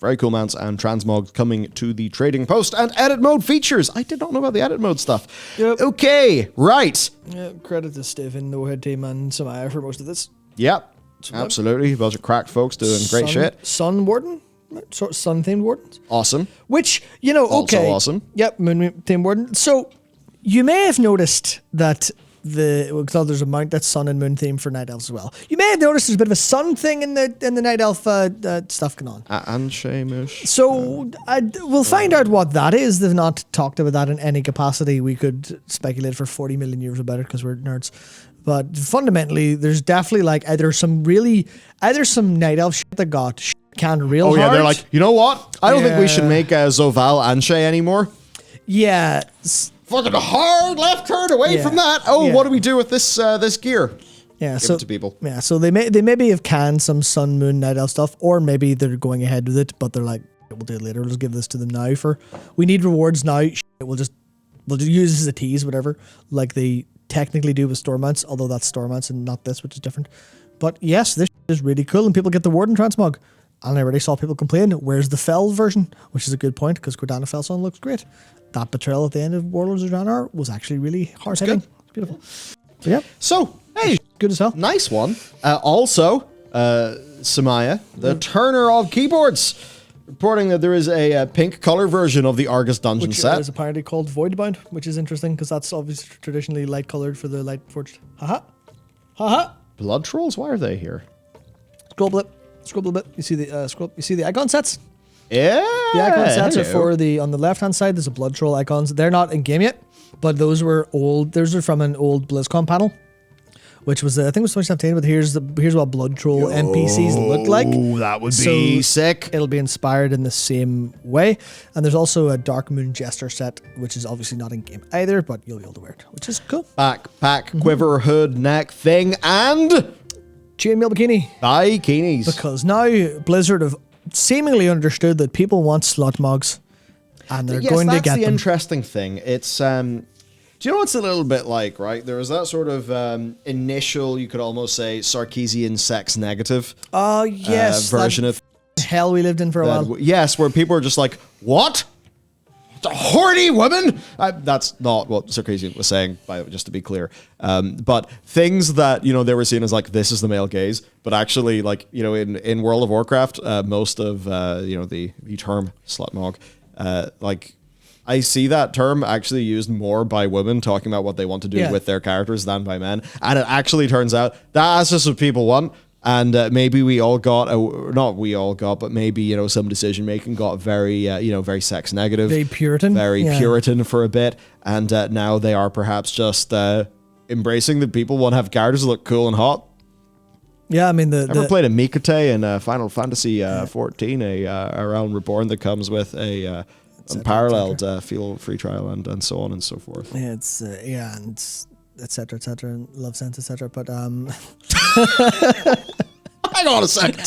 Very cool mounts and transmog coming to the trading post, and edit mode features. I did not know about the edit mode stuff. Yep. Okay, right. Yeah, credit to Stephen, No Head Team, and Samaya for most of this. Yep, absolutely. A bunch of cracked folks doing great shit. Sun Warden? Sun themed Wardens? Awesome. Which, okay. Also awesome. Yep, Moon themed Warden. So, you may have noticed that there's a mount that's sun and moon theme for Night Elves as well. You may have noticed there's a bit of a sun thing in the Night Elf stuff going on. And Seamus. So we'll find out what that is. They've not talked about that in any capacity. We could speculate for 40 million years about it because we're nerds. But fundamentally, there's definitely either some Night Elf shit that got canned real hard. Oh yeah, they're like, you know what? I don't think we should make Zoval and Shay anymore. Yeah. Fucking hard left turn away from that. Oh, what do we do with this gear? Yeah, Give it to people. Yeah, so they maybe have canned some Sun, Moon, Night Elf stuff, or maybe they're going ahead with it, but they're like, we'll do it later. We'll just give this to them now we need rewards now. We'll just use this as a tease, whatever, like they technically do with store mounts, although that's store mounts and not this, which is different. But yes, this is really cool, and people get the Warden transmog. And I already saw people complain, where's the Fell version? Which is a good point, because Cordana Fellson looks great. That betrayal at the end of Warlords of Draenor was actually really hard-hitting. It's beautiful. So, hey, good as hell. Nice one. Also, Samaya, the turner of keyboards, reporting that there is a pink color version of the Argus dungeon set. Which is apparently called Voidbound, which is interesting, because that's obviously traditionally light-colored for the Lightforged. Haha. Haha. Blood Trolls? Why are they here? Scroll a little bit. You see the You see the icon sets? Yeah. The icon sets are for on the left hand side. There's a Blood Troll icons. They're not in game yet, but those were old. Those are from an old BlizzCon panel, which was I think it was 2017. But here's what Blood Troll NPCs look like. Oh, that would be sick. It'll be inspired in the same way. And there's also a Dark Moon Jester set, which is obviously not in game either, but you'll be able to wear it, which is cool. Backpack, quiver, hood, neck thing, and chainmail bikini. Bikinis. Because now Blizzard have seemingly understood that people want slot mogs, and they're going to get them. That's the interesting thing. It's do you know what's a little bit like, right? There was that sort of initial, you could almost say, Sarkeesian sex negative. Oh yes, version of hell we lived in for a while. Yes, where people are just like, what? The horny woman? That's not what Sarkeesian was saying, just to be clear. But things that, they were seen as like, this is the male gaze. But actually, like, in World of Warcraft, most of, the term slutmog, like, I see that term actually used more by women talking about what they want to do with their characters than by men. And it actually turns out that's just what people want. And maybe we all got, not we all got, but maybe, some decision making got very, very sex negative. Very Puritan. Very Puritan for a bit. And now they are perhaps just embracing that people want to have characters that look cool and hot. Yeah, I mean, Ever played a Mikate in Final Fantasy 14, a Realm Reborn that comes with a unparalleled free trial and so on and so forth. Yeah, it's, and etc., and love sense, etc. But hang on a second.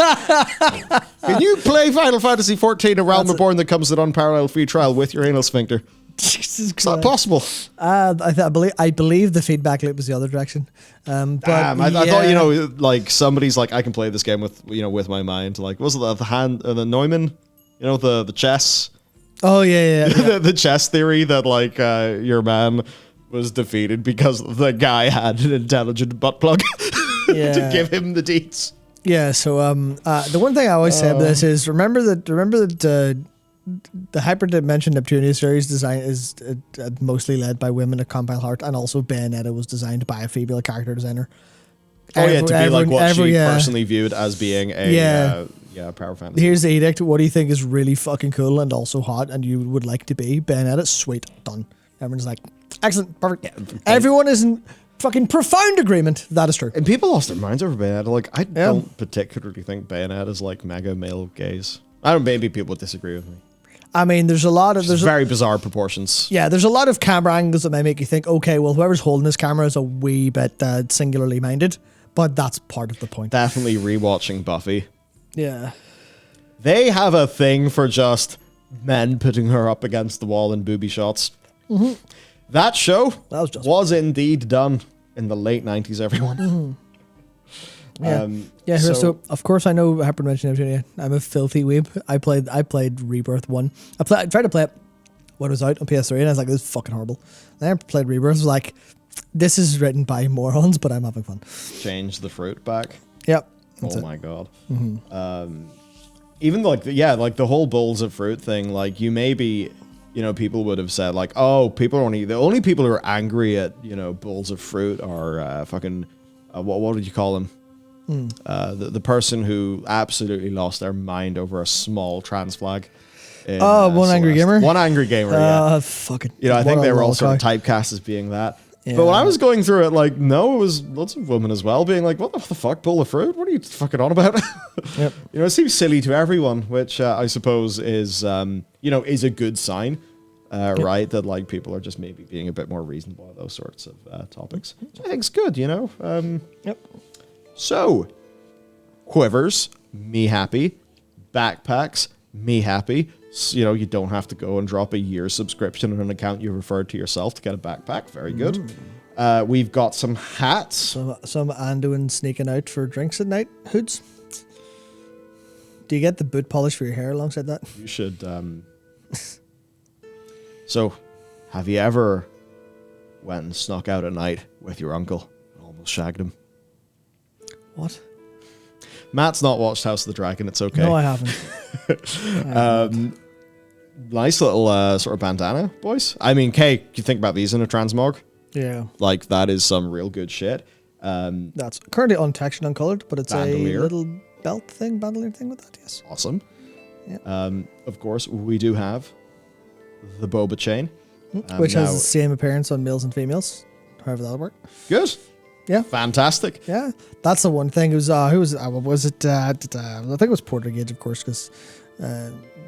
Can you play Final Fantasy 14, a Realm Reborn that comes with unparalleled free trial with your anal sphincter? Jesus It's not possible. I believe the feedback loop was the other direction. But I thought like somebody's like, I can play this game with with my mind. Like, was it the Neumann? The chess. Oh yeah. the chess theory that like your man was defeated because the guy had an intelligent butt plug to give him the deets. Yeah, so the one thing I always say about this is remember that the Hyperdimension Neptunia series design is mostly led by women at Compile Heart, and also Bayonetta was designed by a female character designer. To be like what she personally viewed as being a power fantasy. Here's the edict. What do you think is really fucking cool and also hot and you would like to be? Bayonetta, sweet, done. Everyone's like, excellent, perfect. Yeah, everyone is in fucking profound agreement. That is true. And people lost their minds over Bayonetta. Like, I don't particularly think Bayonetta is like mega male gaze. I don't. Maybe people would disagree with me. I mean, there's very bizarre proportions. Yeah, there's a lot of camera angles that may make you think, okay, well, whoever's holding this camera is a wee bit singularly minded, but that's part of the point. Definitely rewatching Buffy. Yeah. They have a thing for just men putting her up against the wall in booby shots. Mm-hmm. That show was indeed done in the late 90s, everyone. Mm-hmm. Yeah. So of course I know. I have to mention it to you. I'm a filthy weeb. I played Rebirth 1. I tried to play it when it was out on PS3, and I was like, this is fucking horrible. Then I played Rebirth. I was like, this is written by morons, but I'm having fun. Change the fruit back. Yep. My god. Even like the whole bowls of fruit thing. Like you maybe, people would have said like, oh, the only people who are angry at bowls of fruit are fucking what did you call them? The person who absolutely lost their mind over a small trans flag. One angry gamer. One angry gamer. Yeah. Fucking. I think they were all sort of typecast as being that. Yeah. But when I was going through it, like, no, it was lots of women as well being like, what the fuck, bowl of fruit? What are you fucking on about? Yep. It seems silly to everyone, which I suppose is, is a good sign, right? That, like, people are just maybe being a bit more reasonable about those sorts of topics. Which I think is good, Yep. So, quivers, me happy. Backpacks, me happy. So, you don't have to go and drop a year's subscription on an account you referred to yourself to get a backpack. Very good. We've got some hats. Some Anduin sneaking out for drinks at night hoods. Do you get the boot polish for your hair alongside that? You should. So, have you ever went and snuck out at night with your uncle and almost shagged him? What? Matt's not watched House of the Dragon. It's okay. No, I haven't. Nice little sort of bandana, boys. I mean, Kay, you think about these in a transmog? Yeah. Like, that is some real good shit. That's currently untextured, uncolored, but it's bandolier. A little bandolier thing with that, yes. Awesome. Yeah. Of course, we do have the boba chain. Which has the same appearance on males and females, however that'll work. Good. Yeah. Fantastic. Yeah. That's the one thing. It was, who was it? What was it? I think it was Portergage, of course, because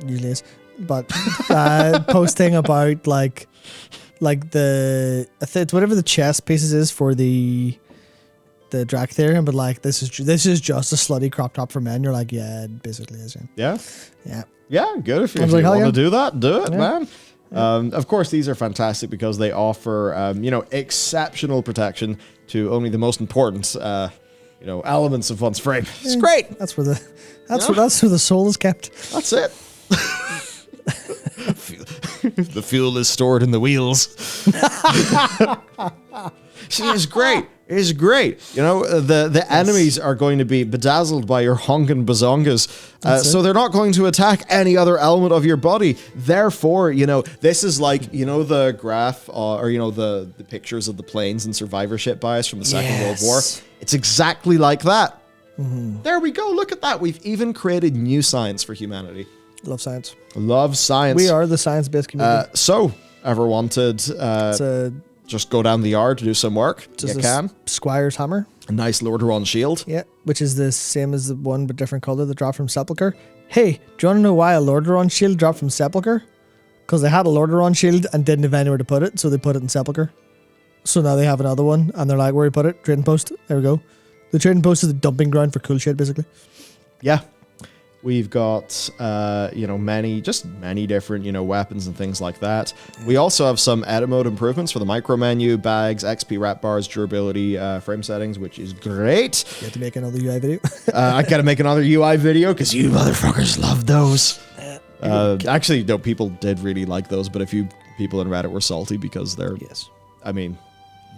usually is. But posting about like whatever the chess pieces is for the drag theorem, but like this is just a slutty crop top for men. You're like, yeah, it basically is. Yeah. Yeah. Yeah. Good. If you want to do that, do it, man. Of course, these are fantastic because they offer, exceptional protection to only the most important, elements of one's frame. It's great. That's where the soul is kept. That's it. The fuel is stored in the wheels. See, it's great. It's great. The enemies are going to be bedazzled by your honkin' bazongas. So they're not going to attack any other element of your body. Therefore, this is like, the graph or, the pictures of the planes and survivorship bias from the Second World War. It's exactly like that. Mm-hmm. There we go. Look at that. We've even created new science for humanity. Love science. Love science. We are the science-based community. So, ever wanted just go down the yard to do some work? You can. Squire's hammer. A nice Lordaeron shield. Yeah, which is the same as the one but different color that dropped from Sepulchre. Hey, do you want to know why a Lordaeron shield dropped from Sepulchre? Because they had a Lordaeron shield and didn't have anywhere to put it, so they put it in Sepulchre. So now they have another one, and they're like, where do we put it? Trading post. There we go. The trading post is the dumping ground for cool shit, basically. Yeah. We've got, many different, weapons and things like that. We also have some edit mode improvements for the micro menu, bags, XP wrap bars, durability, frame settings, which is great. You have to make another UI video. I got to make another UI video because you motherfuckers love those. Actually, no, people did really like those, but a few people in Reddit were salty because they're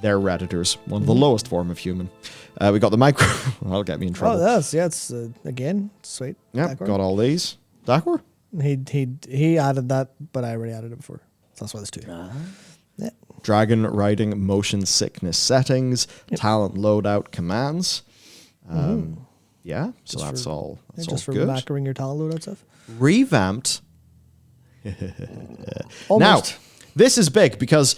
they're Redditors, one of the lowest form of human. We got the micro. That'll get me in trouble. Oh, it's again sweet. Yeah, got all these. Dakor? He added that, but I already added it before. So that's why there's two. Yeah. Dragon riding motion sickness settings, talent loadout commands. Yeah, so that's all. That's just all for good. macroing your talent loadout stuff. Revamped. Almost. Now, this is big because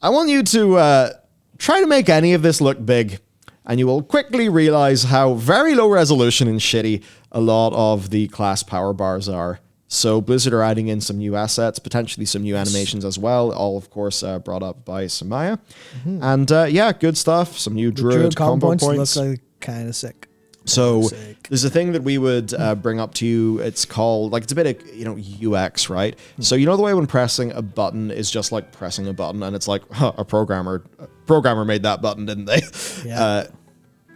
I want you to try to make any of this look big, and you will quickly realize how very low resolution and shitty a lot of the class power bars are. So Blizzard are adding in some new assets, potentially some new animations as well, all of course brought up by Samaya. And good stuff. Some new Druid combo points. Look like kind of sick. So there's a thing that we would bring up to you. It's called, it's a bit of, UX, right? So the way when pressing a button is just like pressing a button and it's like, a programmer made that button, didn't they? Yeah.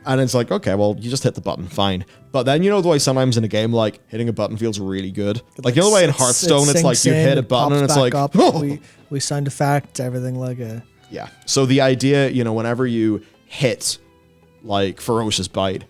And it's like, okay, well, you just hit the button, fine. But then you know the way sometimes in a game, like hitting a button feels really good. Like you know the way in Hearthstone, it's like you hit a button and it's like, oh. we sound effects, everything like a. Yeah. So the idea, you know, whenever you hit like Ferocious Bite,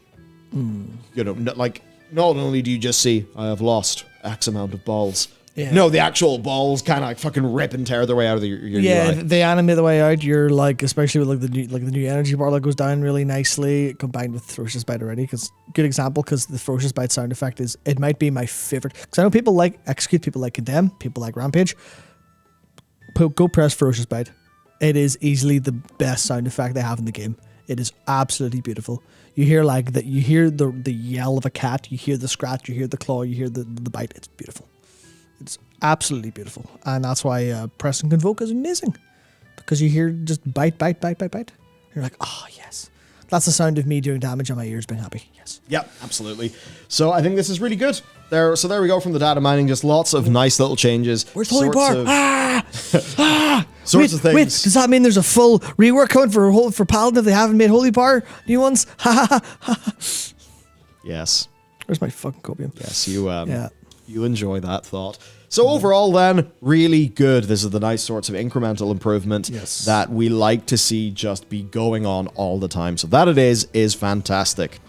you know, like not only do you just see I have lost X amount of balls. Yeah. No, the actual balls kind of like fucking rip and tear their way out of your yeah, UI. they animate the way out. You're like, especially with like the new energy bar that goes down really nicely, combined with Ferocious Bite already. Because good example, because the Ferocious Bite sound effect it might be my favorite. Because I know people like Execute, people like Condemn, people like Rampage. Go press Ferocious Bite. It is easily the best sound effect they have in the game. It is absolutely beautiful. You hear like that. You hear the yell of a cat. You hear the scratch. You hear the claw. You hear the bite. It's beautiful. It's absolutely beautiful, and that's why Press and Convoke is amazing, because you hear just bite. You're like, oh yes, that's the sound of me doing damage and my ears being happy. Yes. Yep, absolutely. So I think this is really good. There we go from the data mining. Just lots of nice little changes. Where's Holy Bar? Sorts of things. Wait, does that mean there's a full rework coming for Paladin if they haven't made Holy Bar new ones? Yes. Where's my fucking copium? Yes, you enjoy that thought. So overall then, really good. This is the nice sorts of incremental improvement that we like to see just be going on all the time. So that it is fantastic.